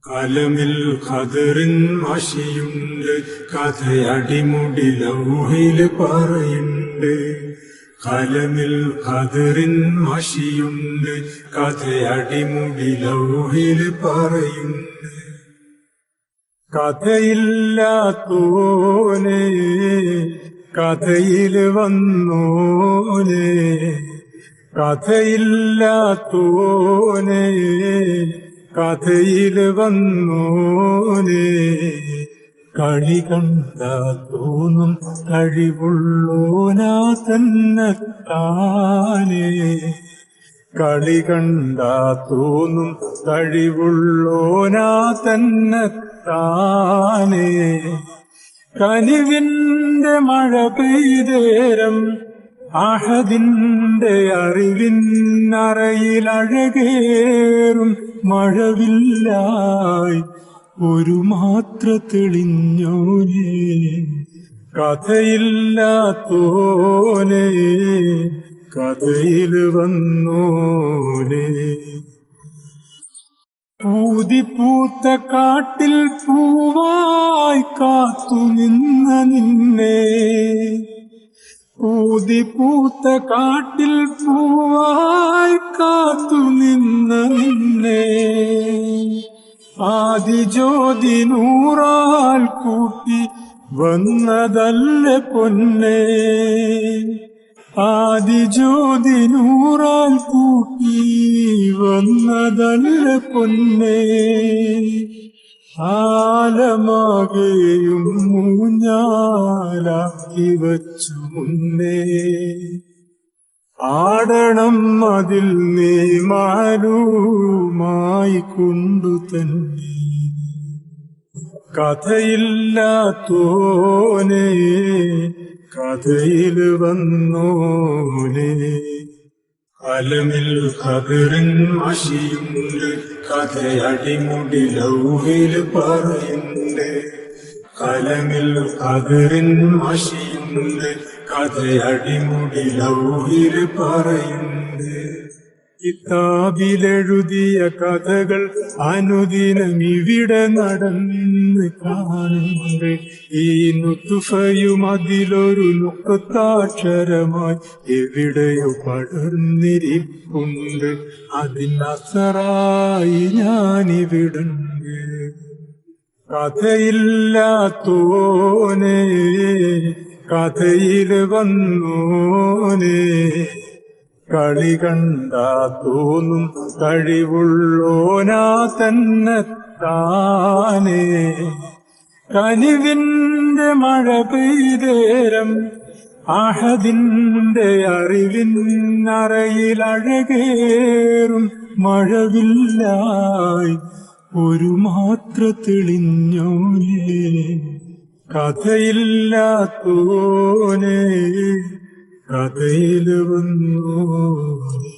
കലമിൽ ഖദറിൻ മഷിയുണ്ട്, കഥയടിമുടി ലൗഹിൽ പറയുണ്ട്. കലമിൽ ഖദറിൻ മഷിയുണ്ട്, കഥയടിമുടി ലൗഹിൽ പറയുണ്ട്. കഥയില്ലാത്തോനെ കഥയിൽ വന്നോനെ, കഥയില്ലാത്തോനെ കഥയിൽ വന്നോനെ, കളി കണ്ടാ തോന്നും കഴിവുള്ളോനാ തന്നെത്താനെ, കളി കണ്ടാ തോന്നും കഴിവുള്ളോനാ തന്നെത്താനെ. കനിവിന്റെ മഴ പെയ്തേരം അഹദിന്റെ അറിവിന്നറയിലഴകേറും മഴവില്ലായി ഒരു മാത്ര തെളിഞ്ഞോനെ, കഥയില്ലാത്തോനെ കഥയിൽ വന്നോനെ. പൂതിപ്പൂത്ത കാട്ടിൽ പൂവായി കാത്തുനിന്ന നിന്നെ, പൂതിപ്പൂത്ത കാട്ടിൽ പൂവായി കാത്തുനിന്ന നിന്നെ, ആദിജ്യോതി നൂറാൽ കൂട്ടി വന്നതല്ല പൊന്നേ, ആദിജ്യോതി നൂറാൽ കൂട്ടി വന്നതല്ല പൊന്നേ. ആലമാകെയും ഊഞ്ഞാലാക്കി വച്ചു മുന്നേ, ആടണം അതിൽ നീ മാലൂമായി കൊണ്ടു തന്നെ. കഥയില്ലാത്തോനെ കഥയിൽ വന്നോനെ, കലമിൽ ഖദറിൻ മഷിയുണ്ട്, കഥയടിമുടി ലൗഹിൽ പറയുണ്ട്. കലമിൽ ഖദറിൻ മഷിയുണ്ട്, കഥയടിമുടി ലൗഹിൽ പറയുണ്ട്. കിതാബിലെഴുതിയ കഥകൾ അനുദിനം ഇവിടെ നടന്ന് കാണുന്നുണ്ട്. ഈ നുത്ഫയും അതിലൊരു നുക്താക്ഷരമായി എവിടെയോ പടർന്നിരിപ്പുണ്ട്. അതിനസറായി ഞാനിവിടുണ്ട്. കഥയില്ലാത്തോനെ കഥയിൽ വന്നോനെ, കളി കണ്ടാ തോന്നും കഴിവുള്ളോനാ തന്നെത്താനെ. കനിവിന്റെ മഴ പെയ്തേരം അഹദിന്റെ അറിവിന്നറയിലഴകേറും മഴവില്ലായി ഒരു മാത്ര തെളിഞ്ഞോനെ, കഥയില്ലാത്തോനെ കഥയിൽ വന്നോനെ.